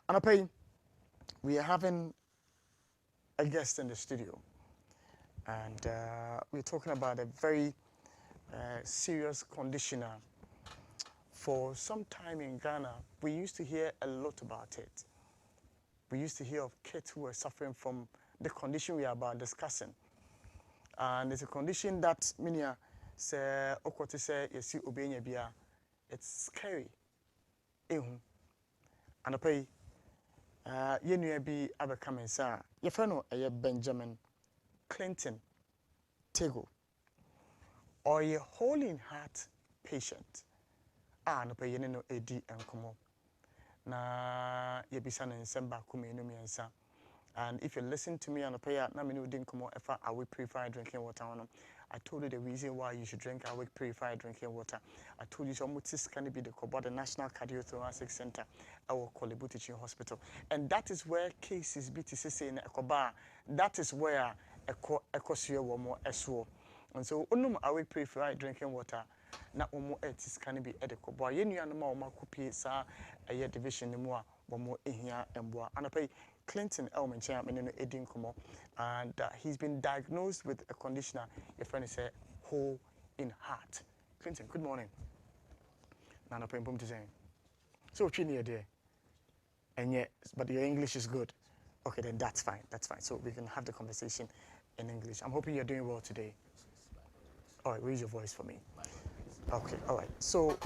Anapay, we are having a guest in the studio, and we're talking about a very serious conditioner. For some time in Ghana, we used to hear a lot about it. We used to hear of kids who were suffering from the condition we are about discussing. And it's a condition that minia say okwoti say yesi obenya bia, it's scary. Ehun. Anapay yenua bi abeka mensa. Yefa no eye Benjamin Clinton Tego, or a Holy Heart patient. No pay yene no edi enkomo. Na yebisa na nsem ba ko menu miensa. And if you listen to me on a prayer, na menu didn't come if I will purified drinking water on them. I told you the reason why you should drink awake purified drinking water. I told you so much can be the Kobo, the National Cardiothoracic Center, our Kolebu Teaching Hospital. And that is where cases BTCC in Ekoba, that is where Ecosia were more SO. And so unum awake purified drinking water. Na omo etis can be edeko boy yenu anoma oma kupi sa a division no more bomo ehia emboa anapay Clinton Elmenchia meneno edin komo, and he's been diagnosed with a conditioner your friend is a hole in heart. Clinton, good morning. Nana pay to say so chini there and yet but your English is good. Okay, then that's fine, so we can have the conversation in English. I'm hoping you're doing well today. All right, raise your voice for me. Okay, all right. So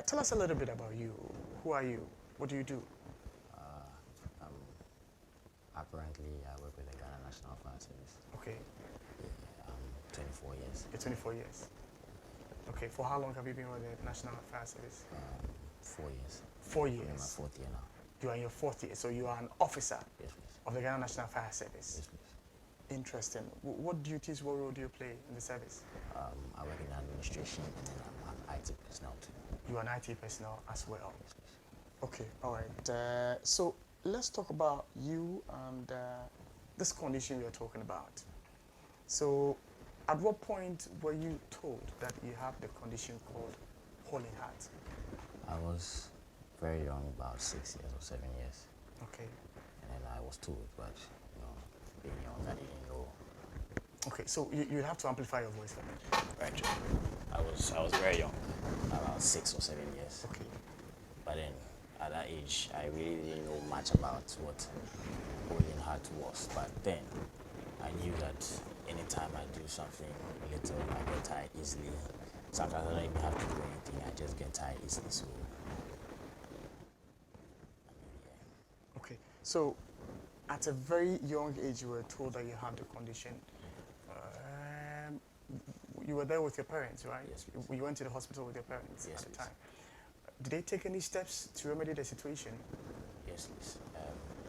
tell us a little bit about you. Who are you? What do you do? Apparently, I work with the Ghana National Fire Service. Okay. Yeah, I'm 24 years. You're 24 years. Okay, for how long have you been with the National Fire Service? 4 years. 4 years? I'm in my fourth year now. You are in your fourth year, so you are an officer Yes, please. of the Ghana National Fire Service? Yes, please. Interesting. What duties, what role do you play in the service? I work in administration and then I'm an IT personnel too. You are an IT personnel as well? Yes, please. Okay, all right. So let's talk about you and this condition we are talking about. So at what point were you told that you have the condition called Holy Heart? I was very young, about 6 years or 7 years. Okay. And then I was told, but being young, I didn't know. Okay, so you have to amplify your voice for me. Right. I was very young, about 6 or 7 years. Okay. But then at that age, I really didn't know much about what Holy Heart was. But then I knew that anytime I do something little, I get tired easily. Sometimes I don't even have to do anything, I just get tired easily. So, yeah. Okay, so at a very young age, you were told that you had the condition. You were there with your parents, right? Yes. You went to the hospital with your parents Yes, at the please. time. Did they take any steps to remedy the situation? Yes, please.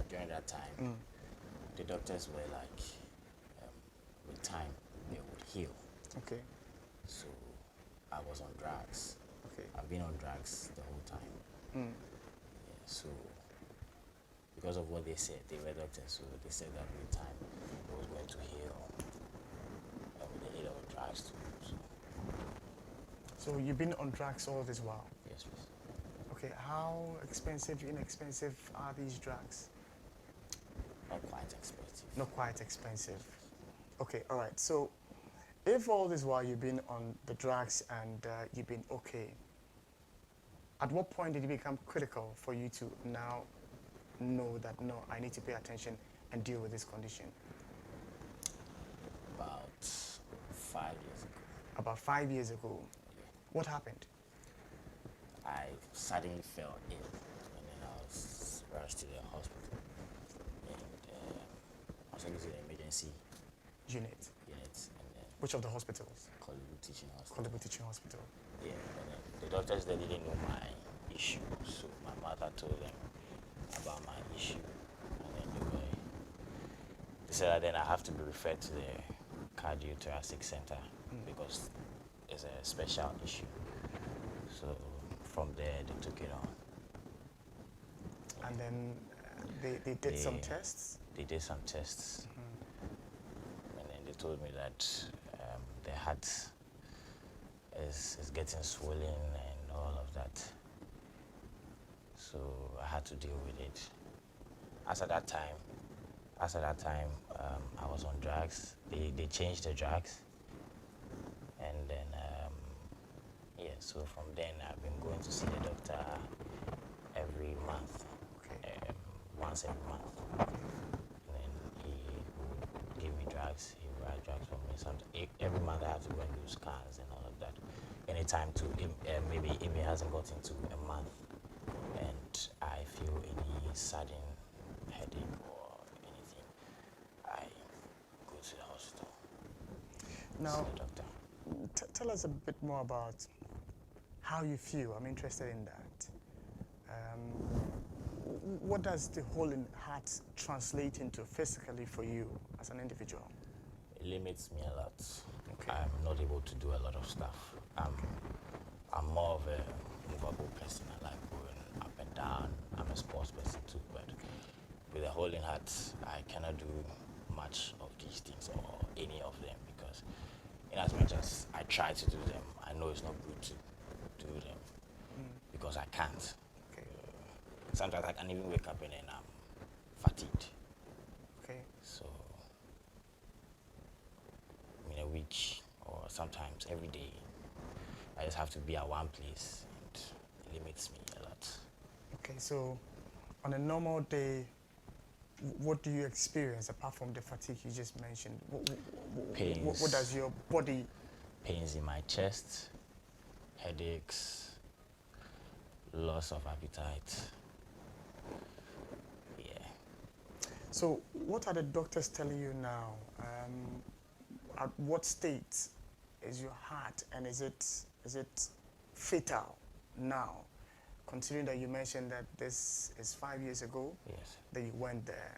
During that time, the doctors were like, with time, they would heal. Okay. So I was on drugs. Okay. I've been on drugs the whole time. Yeah, so because of what they said, they were doctors, so they said that with time it was going to heal with the aid of drugs too. So you've been on drugs all this while? Yes, please. Okay, how expensive, inexpensive are these drugs? Not quite expensive. Not quite expensive. Okay, all right. So if all this while you've been on the drugs and you've been okay, at what point did it become critical for you to now know that, no, I need to pay attention and deal with this condition? About 5 years ago. About 5 years ago. What happened? I suddenly fell ill, and then I was rushed to the hospital, and I was taken to the emergency Unit. unit, and then Which of the hospitals? Kolebu Teaching Hospital. Kolebu Teaching Hospital. Yeah, and then the doctors, they didn't know my issue, so my mother told them about my issue, and then they said that then I have to be referred to the cardiothoracic center because it's a special issue. So from there, they took it on. And then they did some tests? They did some tests, and then they told me that the heart is getting swollen and all of that. So I had to deal with it. as at that time, I was on drugs. They changed the drugs, and then yeah. So from then, I've been going to see the doctor every month, Okay. once every month. And then he would give me drugs. He would write drugs for me. Every month I have to go and do scans and all of that. Anytime to maybe if it hasn't got into a month, and I feel any sudden headache or anything, I go to the hospital, Now, see the doctor. tell us a bit more about how you feel. I'm interested in that. What does the whole in heart translate into physically for you as an individual? It limits me a lot. Okay. I'm not able to do a lot of stuff. I'm more of a movable person. I like going up and down. I'm a sports person too, but with a hole in heart, I cannot do much of these things or any of them because in as much as I try to do them, I know it's not good to do them because I can't. Okay. Sometimes I can even wake up and then I'm fatigued. Okay. So in a week or sometimes every day, I just have to be at one place and it limits me a lot. Okay. So, on a normal day, what do you experience apart from the fatigue you just mentioned? What does your body? Pains in my chest, headaches, loss of appetite. Yeah. So, what are the doctors telling you now? At what state is your heart, and is it fatal now? Considering that you mentioned that this is 5 years ago Yes. that you went there,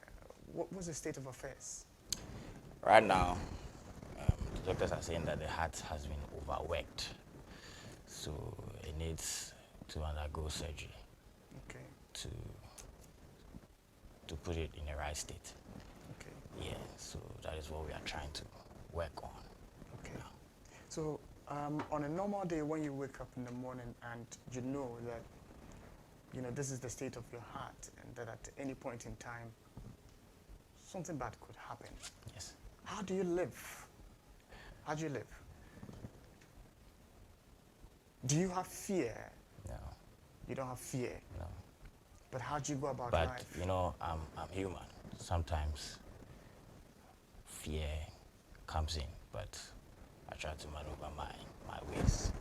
what was the state of affairs? Right now, the doctors are saying that the heart has been overworked, so it needs to undergo surgery Okay, to put it in the right state. okay, Yeah. So that is what we are trying to work on. okay. So, on a normal day, when you wake up in the morning and you know that, this is the state of your heart, and that at any point in time, something bad could happen. Yes. How do you live? How do you live? Do you have fear? No. You don't have fear. No. But how do you go about But life? I'm human. Sometimes fear comes in, but I try to maneuver my ways.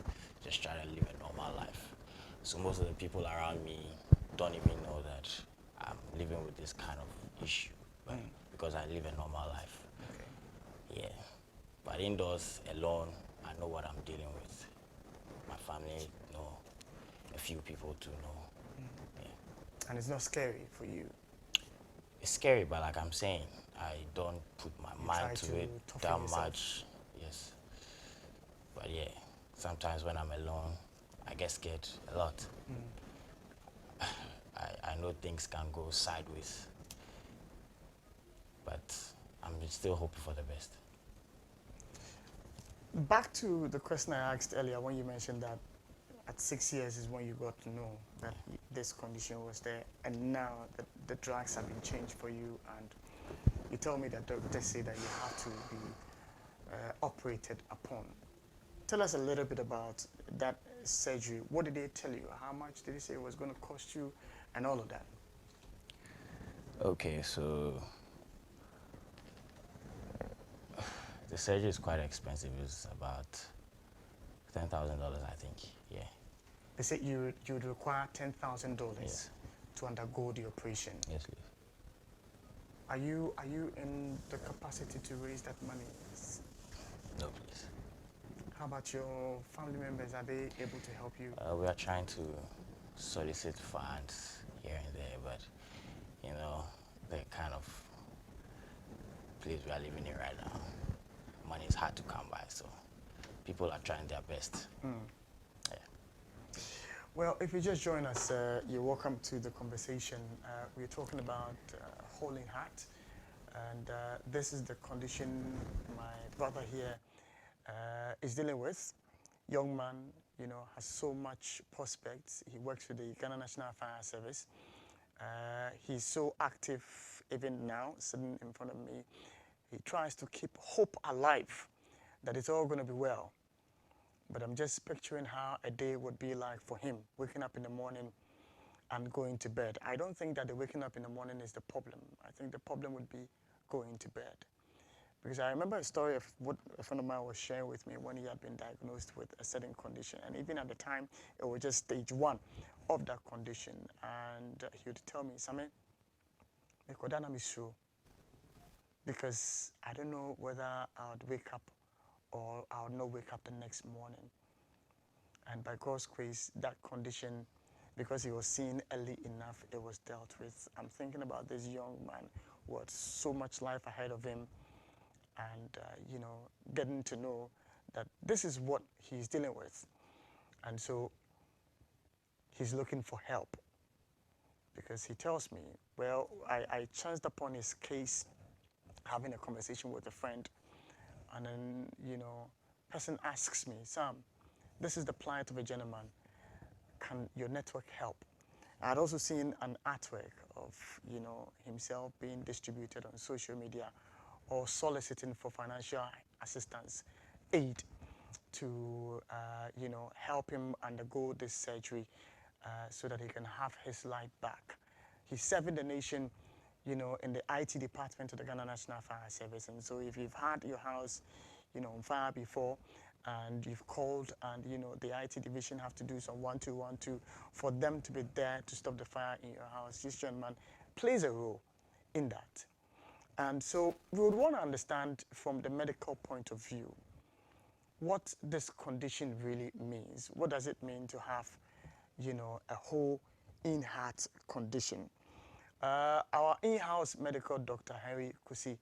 Just try to live a normal life. So most of the people around me don't even know that I'm living with this kind of issue, but because I live a normal life. Okay. Yeah. But indoors, alone, I know what I'm dealing with. My family know, a few people too know. Yeah. And it's not scary for you. It's scary, but like I'm saying, I don't put my You mind try to to it toughen that yourself. much. Yes. But yeah, sometimes when I'm alone, I get scared a lot. I know things can go sideways, but I'm still hoping for the best. Back to the question I asked earlier when you mentioned that at 6 years is when you got to know that this condition was there, and now that the drugs have been changed for you, and you tell me that doctors say that you have to be operated upon. Tell us a little bit about that surgery. What did they tell you? How much did they say it was going to cost you, and all of that? Okay, so the surgery is quite expensive. It's about $10,000, I think. Yeah. They said you would require $10,000 Yes. to undergo the operation. Yes, please. Are you in the capacity to raise that money? No, please. How about your family members? Are they able to help you? We are trying to solicit funds here and there, but the kind of place we are living in right now, money is hard to come by, so people are trying their best. Yeah. Well, if you just join us, you're welcome to the conversation. We're talking about hole in heart, and this is the condition my brother here is dealing with. Young man, has so much prospects. He works with the Ghana National Fire Service, He's so active even now, sitting in front of me. He tries to keep hope alive that it's all going to be well. But I'm just picturing how a day would be like for him, waking up in the morning and going to bed. I don't think that the waking up in the morning is the problem. I think the problem would be going to bed. Because I remember a story of what a friend of mine was sharing with me when he had been diagnosed with a certain condition. And even at the time, it was just stage 1 of that condition. And he would tell me, Same, because I don't know whether I would wake up or I would not wake up the next morning. And by God's grace, that condition, because he was seen early enough, it was dealt with. I'm thinking about this young man who had so much life ahead of him, and getting to know that this is what he's dealing with. And so he's looking for help, because he tells me, well, I chanced upon his case having a conversation with a friend, and then person asks me, Sam, this is the plight of a gentleman, can your network help? I had also seen an artwork of himself being distributed on social media or soliciting for financial assistance, aid to help him undergo this surgery so that he can have his life back. He's serving the nation, in the IT department of the Ghana National Fire Service. And so if you've had your house, on fire before, and you've called, and the IT division have to do some 1212 for them to be there to stop the fire in your house, this gentleman plays a role in that. And so we would want to understand from the medical point of view what this condition really means. What does it mean to have, a whole in-heart condition? Our in-house medical doctor, Henry Kusi,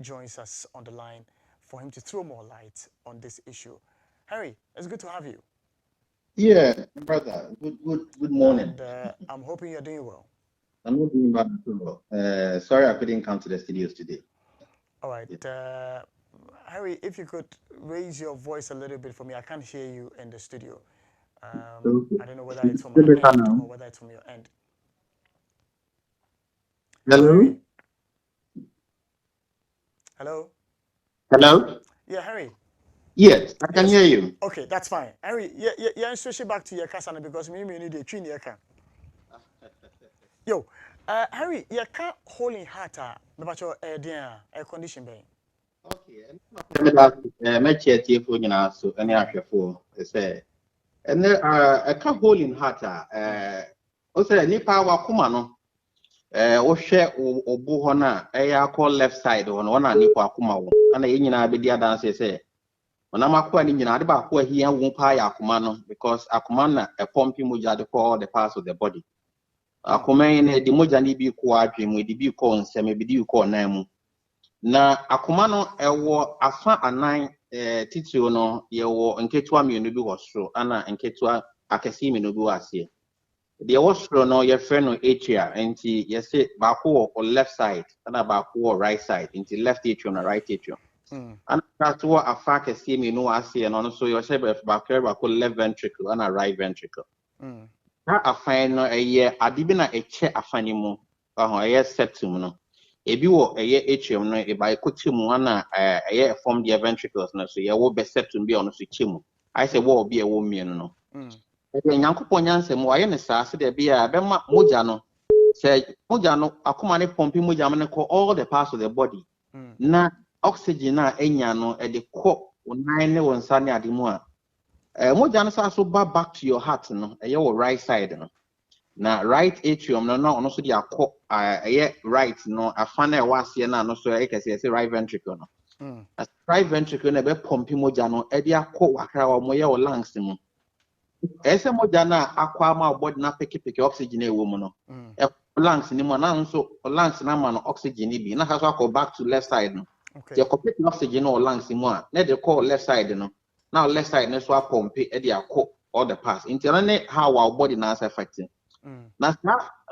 joins us on the line for him to throw more light on this issue. Henry, it's good to have you. Yeah, brother. Good morning. And I'm hoping you're doing well. I'm not doing bad at all. Sorry I couldn't come to the studios today. All right. Yeah. Harry, if you could raise your voice a little bit for me. I can't hear you in the studio. Okay. I don't know whether it's from my end or whether it's from your end. Hello? Harry? Hello? Hello? Yeah, Harry. Yes, I can hear you. Okay, that's fine. Harry, yeah, switch back to your casana because me need a tree near car. Yo, Harry, you can't hold in heart about your air condition bay. Okay, my chair for you now, so any after for say, and there a can't hold in heart. Also, Nipa Wakumano, share Obuhona, call left side on one and Nipa Kumao, and the Indian be the dance say. When I'm a quite in about where he won't pay Akumano because Akumana a pumping muja for all the parts of the body. Akumane the mujani be quadrim with the be corn, semi be call name. Na Akumano ewo afa anan titio no ye wo nketua mienu bi wosro ana nketua akesi mienu bi wase. The wosro no ye friend no atria enti ye say baako wo left side ana baako wo right side enti left atrium na right atrium. And that's what a fact is seeing no I see and also your shape back left ventricle and a right ventricle. That a fine no a year I didn't a check a funny mo a year septum no. If you were a year atrium no if I could one a year from the ventricles no so you will be septum be on chimu. I say what be a woman no. Then Yankoponyan say more in the sass there be a bema mujano. Say mujano akumane pumping mujamane call all the parts of the body. Na oxygen na enya no e de ko nine ne won sane ade mu a moja no so back to your heart no e your right side no na right atrium no na ono so de akọ right no afana e wase na no so e kese say right ventricle no right ventricle na be pump moja no e de akọ wakra wa mo ye o lungs mu ese moja na akwa ma body na peke oxygen e wo mu no lungs ni mo na nso lungs na ma no oxygen ni bi na so akọ back to left side no. Okay. The complete oxygen or lungs in one. Let the call left side, no. Now left side, no swap pump all the parts. Internally, how our body now is affecting. Now,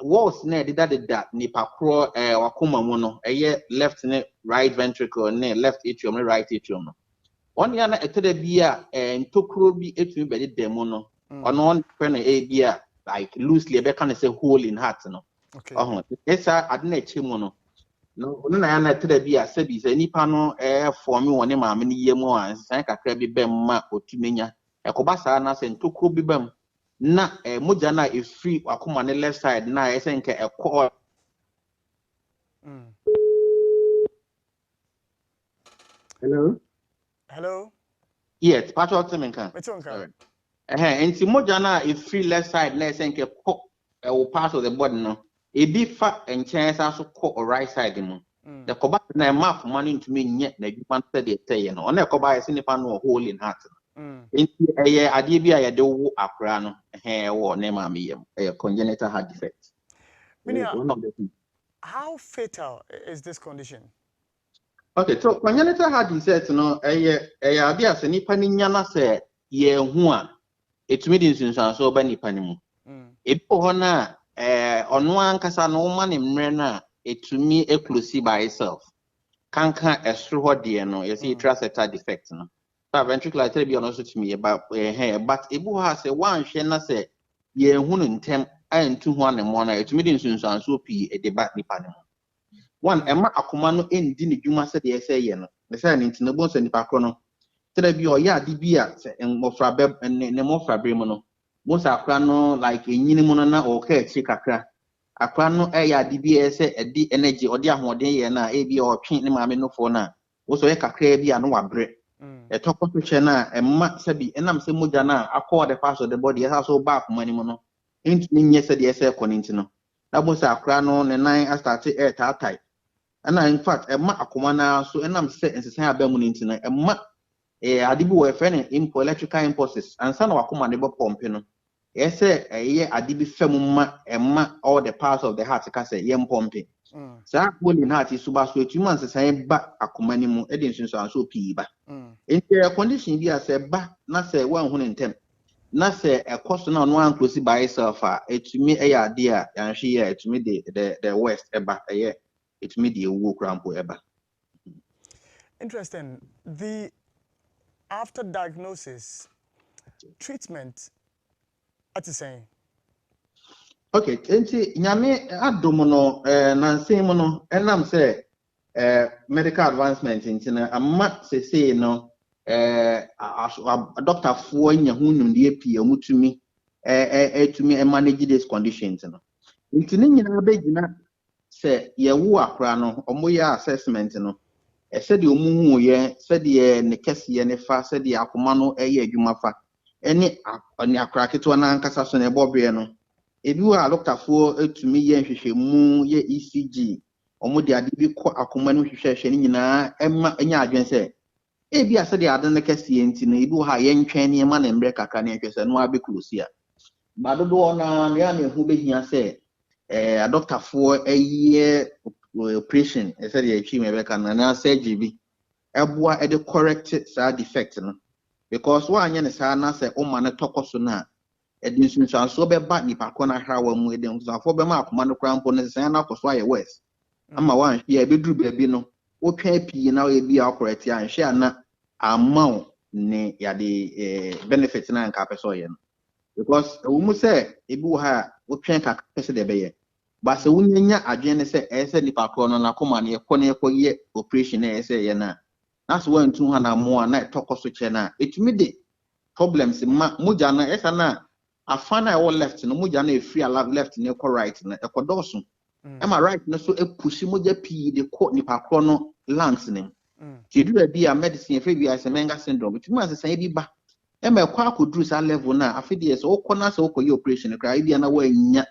what's near that nipa pro wakuma mono, a year left right ventricle, left atrium, right atrium. One year at the beer and two crew be atrium by the demono. On one penny a beer like loosely, a can say hole in heart, no. Okay. Esa adna echi mu no. No, na ya na tere bi asabi se nipa no form woni maame ni yemu a san kakra bi bem ma otumenya. Ekoba saa na se ntokro bi bem. Na moja na efri akoma ne left side na ese nke ekọ. Hello. Hello. Yes, patrol temenka. Sorry. Enti moja na efri left side na ese nke kọ part of the body no. Ebi fa enchen sa so kọ right side mu. The koba na map money into me nye na adwuma se de teye no. Ona koba ese nipa no hole in heart. Enti ade bi a ye de wo akra no wo ne ma me yem. Congenital heart defect. One of the things. How fatal is this condition? Okay, so congenital heart defect no ade a se nipa ni nya na se ye hu a etumi di nsunsan so ba nipa ni mu. Ebi ho na ono ankasa no ma ne mre na etumi eclose by itself. Kanka estro ho de no you see tracetal defect no. So ventricular artery bi ono so tumi but ebu ha se wan hwe na se ye hu no ntem antu ho na mo na etumi di nsunsan so pi e de ba nipa ne mu. One ema akoma no endi ne dwuma se de ese ye no. Me say ne ntino bo so nipa kro no. Tere bi o ya ade bi a se mofra be ne mofra bre mu no. Mo sa akra no like enyini mu no na o ka echi kakra. Akra no ya ade bi ese edi energy odi ahoden ye na e bi o twen ne maame no fo na. Wo so ye kakra bi a no wabre. Toko to che na emma sabi enam se moja na akọ the part of the body esa so back money mu no. Ntumi nye se de ese konenti no. Na bo sa akra no ne nan a start tatai. And in fact, a ma akomana so and I'm set and say about internet a ma adibu friend import electrical impulses and son of akoma nebo pompino. Yes, a year adibi femuma and ma all the parts of the heart case yem pumping. Sa in heart is subasu 2 months saying back akomanimu edinson so piba. In their condition, we are said back, not say 110. Not say a question on one close by itself, it to me a idea and she to me the west about a year. It's media work ever. Interesting. The after diagnosis treatment at the same. Okay, enti nyame adomono nansemono enam say medical advancement enti na amma say no doctor fo nya hunum de pia mutumi etumi manage this conditions no. Enti ne nyina begina se ye wo akra no omoye assessment no se de omuhu ye se de ne kese ne fa se de akoma no eye adwuma fa ene akra keto na ankasa so ne bobre no ebi wa doctorfo etumi ye nhwehwemu ye ECG omode ade bi kọ akoma no hwehwehwe ne nyina enya adwen se ebi ase de ade ne kese enti na ebi ha ye ntwen ne ma na mbre kakra ne hwehwe se no abeklusi a badodo na ya ne hu behia se a doctor for a year operation said the achievement na surgery bi eboa e de correct side defect no because one anya ne sa na say o ma ne tokoso na e de nsunsan so be ba nipa ko na hrawa mu e de nsunsan fo be ma akoma no krampo ne say na koso aye west ama wan hwe e be duru ba bi no o twa pii na e bi correct an hwe ana amount ne ya de benefit na nka peso ye no because we must say e bi ha o twen ka pese de be ye but se wunya adwen ne se ese nipa kro no na koma ne ekọ ye operation na ese ye na so one two ha na mo na tokoso che na etumi de problems ma moja na esa na afana e wo left no moja na e free ala left na ekọ right na ekọ doso e ma right na so e push moja pi de ko nipa kro no lungs ne ti dura bi a medicine fe bi a Menga syndrome etumi asesa bi ba e ma ekọ akoduru sa level na afidi so okọ na so okọ ye operation kra bi na wa nya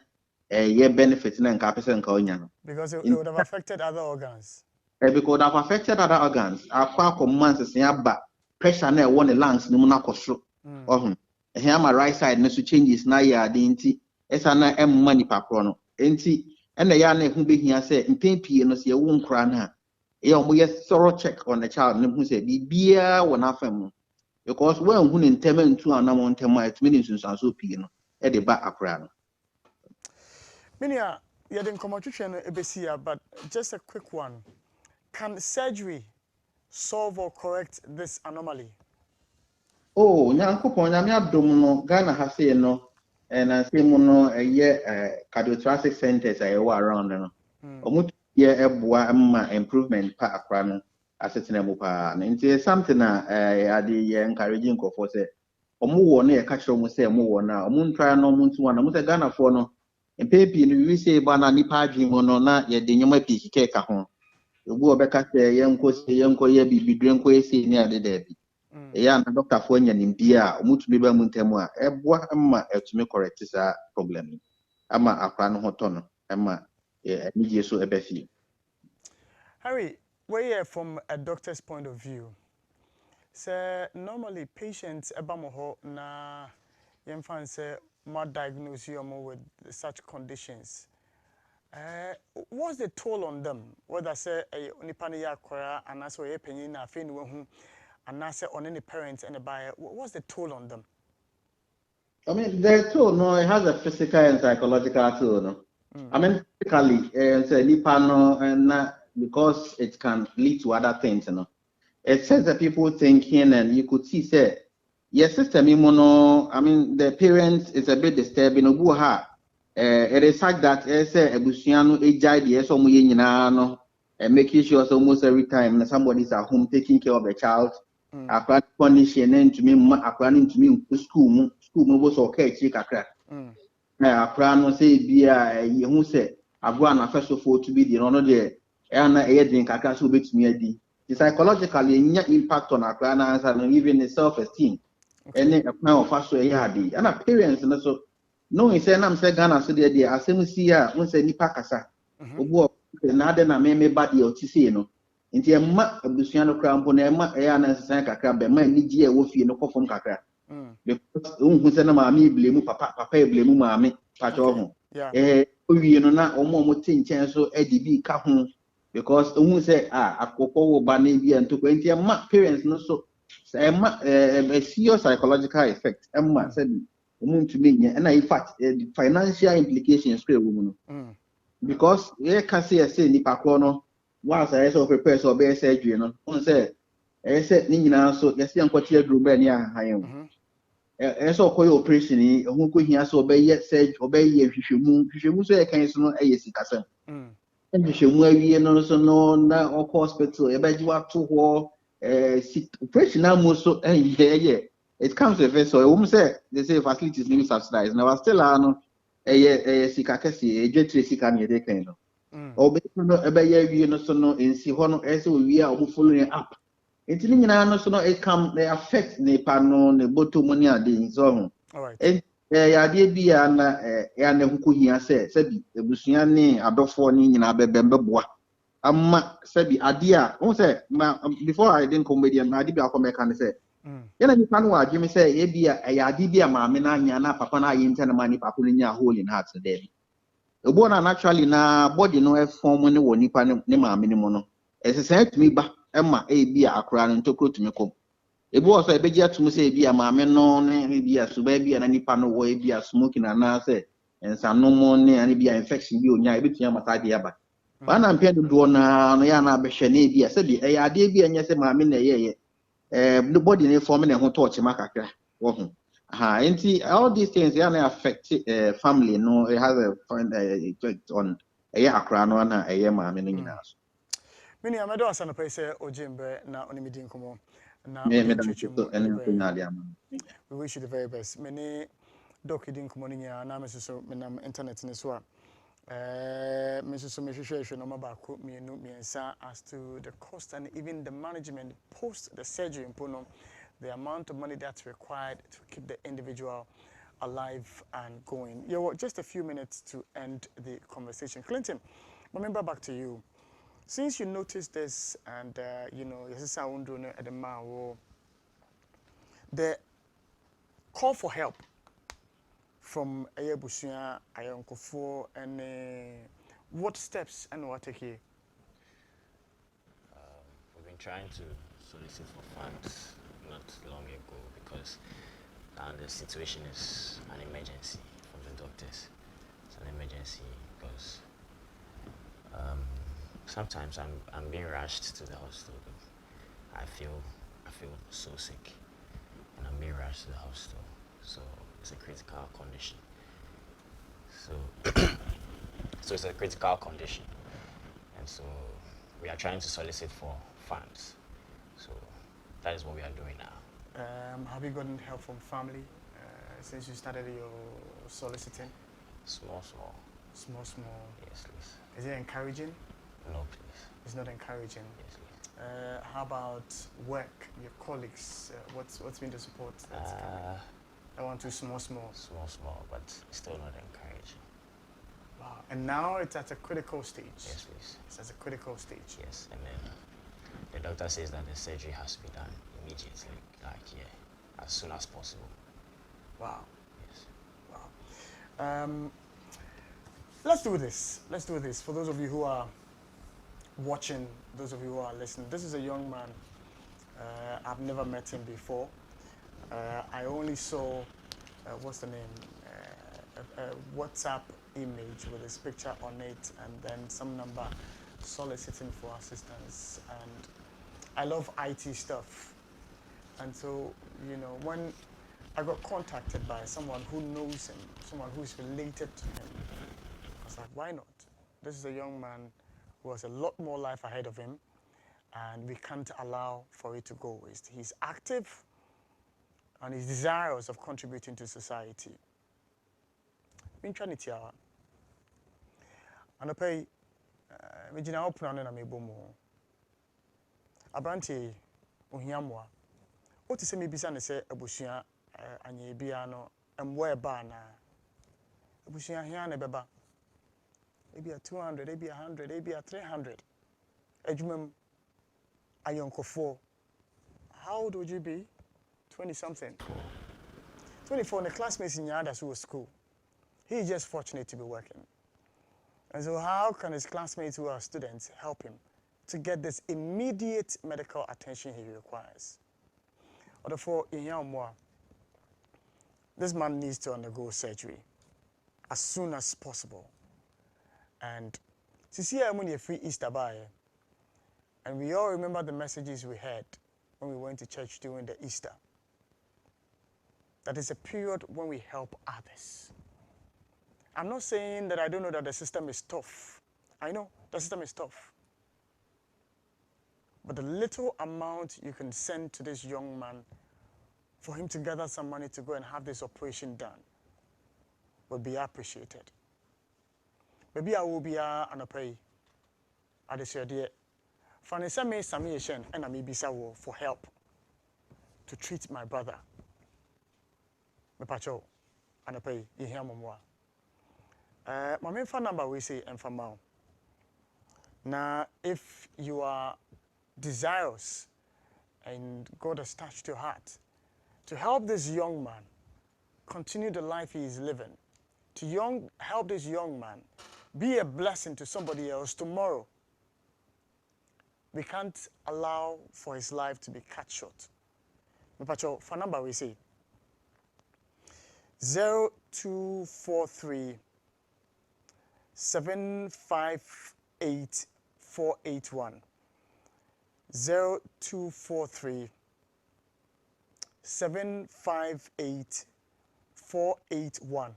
yeah benefits na nka pese nka onya no because it would have affected other organs. Because it would have affected other organs. Akwa commands say aba pressure na e won the lungs ni mu na kosro ohun here my right side na so changes na ya de nti esa na emma nipa kro no nti na ya na hu behia say mpempie no se ye wo nkra na e omo ye thorough check on the child na hu say bibia wo na fam because when hu ne ntem ntu anam ntem a etumi nsunsan so pie no e de ba akra no. Minia, you didn't come out to EBC, but just a quick one. Can surgery solve or correct this anomaly? Oh, nyanko po nyame adom no Ghana ha say no and I say mono a year cardiothoracic centers I around no. Omo ye eboa ma improvement pa akra no asetena mu pa. Na nti something ade ye encouraging ko for say omo wo na ye ka kire omo say omo wo na omo ntwa no omo ntu na omo say Ghana for no mpepi no we say ba na nipa adwen mu no na ye de nyoma pi kike ka ho. Obu obeka say yenko ye bibidre nko esi ni ade da bi. Yeah, na doctor for nya nimbia omutumi ba mu ntemu a eboa ma etumi correct sa problem ama akwa no hoto no ama enije so ebefi. Harry, we're here from a doctor's point of view. So normally patients ebamoho na yemfan say more diagnose you with such conditions. What's the toll on them? Whether say nipa ne yakora and also ye penyin na afi ni wehu and say on any parents and buyer, what's the toll on them? I mean, the tool, no, it has a physical and psychological tool, no. I mean, physically, say nipa no, and because it can lead to other things, you know. It says that people thinking, and you could see, say, yes, system, I mean, the parents is a bit disturbing. It is fact that say ebusiano ejai the so no, and making sure so almost every time somebody's at home taking care of the child. Akwa condition to me, akwa to me school was okay, kakra. Akwa no say be who say agwa na first of all to be the no there, and din kakra so bet me adi. The psychologically impact on akwa na and even the self-esteem. And then akwa of us so yadi. And our parents and so no he say na say Ghana so there asem si a won say nipa kasa. Obu na de na me body o ti say no. Nti emma abusua no kra mpo na emma na nsesan kakra be ma ni gie wo fie no kofom kakra because unhu se na maami blemu papa blemu maami pacho ho owie no na omo te nchen so edi bi ka ho because unhu se akokọ wo ba na bi antoko nti emma parents no so emma a serious psychological effect emma se bi omo ntumi nya na in fact the financial implications kra wo mu no because we can say nipa ko no once I so prepare so be surgery no on say ni nyina so yesi ankwati aduru be ni ahan so koyo operation ni ehun ko hia so be ye surgery obe ye hwehwemu so e kan so no e sikasem hwehwemu awie no so no na hospital e be ji wa to ho operation na mo so it comes with it so we say they say facilities need subsidized now still no sikakesi ejetre sika na ye kan no no ebeye wie no so no ensi ho no ese owie a obo following up enti ni nyina no so no it come they affect ne pa no ne bottom ni ade so ho alright ya de bia na ya ne huko hia se bi ebusua ne adofo ni nyina bebemboa amma se bi ade a won say before I didn't comedian ade bi akọ meka ne say yana ni panu wa adwemi say ye bia ya ade bia maame na anya na papa na ayi ntana ma ni papa no nya hole in heart there Obo na naturally na body no form ne woni pa ne maame ne mo no esesa tumi ba ema bi akora no ntokro tumi kom ebi wo so ebeji atum se bi maame no ne bi asuba bi na nipa no wo bi smoking na se ensanom ne ani bi infection bi onya ebi tumi amata de aba ba na mpia do na no ya na behwe ne bi se bi ade bi anya se maame na ye the body ne form ne ho touch makakra wo ho all these things affect family. No, it has a effect on akra no na maame no nyina so. Mini amedo asana pay say ojimbe na onimidi nkomo na We wish you the very best. Many doc idi nkomo ni nya na meso menam internet ne so a meso so mehwehwehwe no mabako mienu miensa as to the cost and even the management post the surgery impono. The amount of money that's required to keep the individual alive and going. Just a few minutes to end the conversation. Clinton, remember back to you. Since you noticed this and, the call for help from Ayabusia, Ayankofo, and what steps and what take you? We've been trying to solicit for funds not long ago because the situation is an emergency from the doctors. It's an emergency because sometimes I'm being rushed to the hospital. I feel so sick and I'm being rushed to the hospital. So it's a critical condition. So, so it's a critical condition, and so we are trying to solicit for funds. So that is what we are doing now. Have you gotten help from family since you started your soliciting? Small. Small. Yes, please. Is it encouraging? No, please. It's not encouraging. Yes, please. How about work, your colleagues? What's been the support? I want to small. Small, but still not encouraging. Wow. And now it's at a critical stage. Yes, please. It's at a critical stage. Yes, and then the doctor says that the surgery has to be done immediately, as soon as possible. Wow. Yes. Wow. Let's do this. For those of you who are watching, those of you who are listening, this is a young man. I've never met him before. I only saw, what's the name? A WhatsApp image with his picture on it and then some number soliciting for assistance. And I love IT stuff. And so, when I got contacted by someone who knows him, someone who is related to him, I was like, why not? This is a young man who has a lot more life ahead of him, and we can't allow for it to go waste. He's active, and he's desirous of contributing to society. Minchani tiawa. Anopei, mijina opuna na mebomo. Abranti ohiamwa. Oti se mibisa ne se abusua anye bia no emwe ba na. Abusua hia ne beba. Maybe a 200, maybe 100, maybe a 300. Ejumem ayonkofo. How old would you be? 20 something. 24, and the classmates in Yada school. He's just fortunate to be working. And so how can his classmates who are students help him to get this immediate medical attention he requires? Therefore, in Yamwa, this man needs to undergo surgery as soon as possible. And to see how many free Easter by, and we all remember the messages we had when we went to church during the Easter. That is a period when we help others. I'm not saying that I don't know that the system is tough. I know the system is tough. But the little amount you can send to this young man for him to gather some money to go and have this operation done will be appreciated. Maybe I will be an pay. I just said, dear, Fanisa me Samiation and I may be for help to treat my brother. Me pacho, and I pay you hear more. My main phone number we say and from now. Now, if you are desirous and God has touched your heart to help this young man continue the life he is living, to help this young man be a blessing to somebody else tomorrow, we can't allow for his life to be cut short. Me pacho, phone number we say 0243 758 481. 0243 758 481.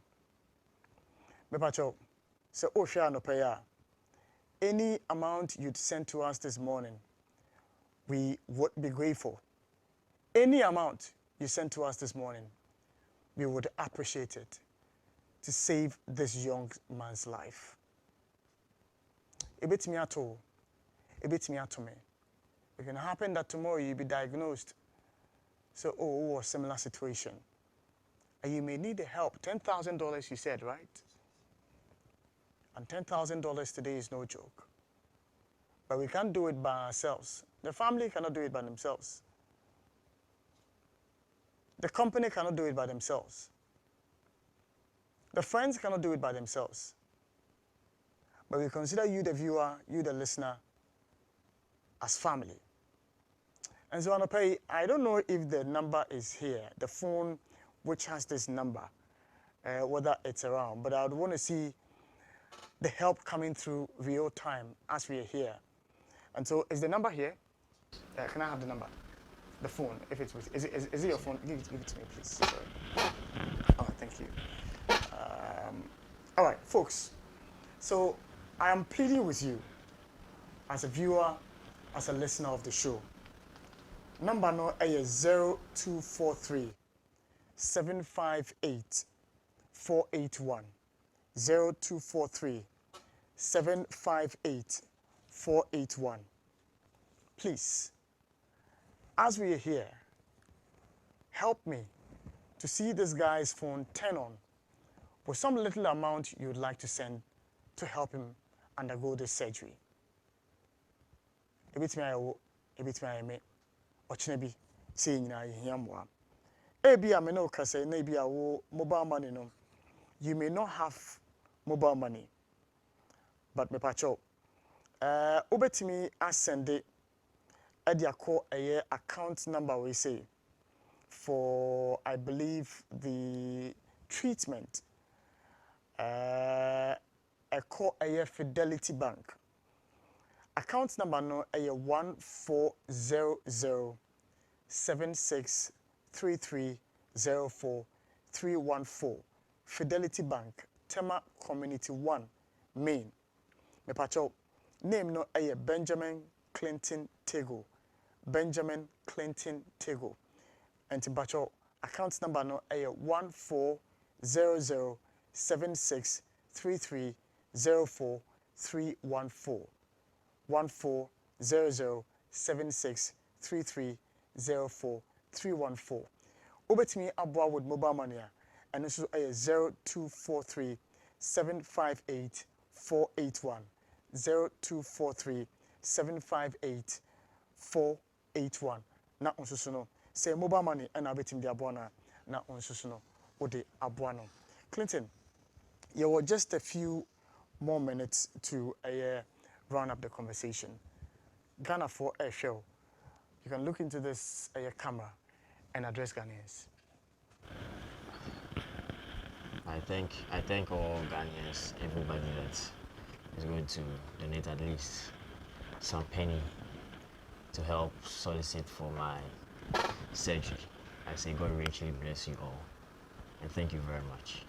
Mepacho, so Osha no paya. Any amount you'd send to us this morning, we would be grateful. Any amount you send to us this morning, we would appreciate it to save this young man's life. A bit me at all. A bit me at me. It can happen that tomorrow you'll be diagnosed. So, a similar situation. And you may need the help. $10,000 you said, right? And $10,000 today is no joke. But we can't do it by ourselves. The family cannot do it by themselves. The company cannot do it by themselves. The friends cannot do it by themselves. But we consider you, the viewer, you, the listener, as family. And so, Anope, I don't know if the number is here, the phone which has this number, whether it's around, but I would want to see the help coming through real time as we are here. And so, is the number here? Can I have the number? The phone, if it's with, is it your phone? Give it to me, please. Sorry. Oh, thank you. All right, folks. So I am pleading with you as a viewer, as a listener of the show. Number no is 0243 758 481. 0243 758 481. Please, as we are here, help me to see this guy's phone turn on with some little amount you'd like to send to help him undergo this surgery. Ebitimi ayo, ebitimi ayeme, ochine bi, say nyina yehia mwa. Ebi a me no kase na ebi awo mobile money no. You may not have mobile money, but me pacho. Ubetimi asende call a account number we say for I believe the treatment. Call a Fidelity Bank. Account number no a 1400763304 Fidelity Bank, Tema Community 1, Main. Me pacho name no a Benjamin Clinton Tego. Benjamin Clinton Tego. And pacho account number no a 1400763304 1400763304 Obetimi aboa with mobile money and this is a 0243 758 481 0243 758 481 na onsusuno say mobile money and abetim de aboa na onsusuno ode aboa no. Clinton, you were just a few more minutes to round up the conversation. Ghana for a show. You can look into this camera and address Ghanaians. I thank all Ghanaians, everybody that is going to donate at least some penny to help solicit for my surgery. I say God richly bless you all, and thank you very much.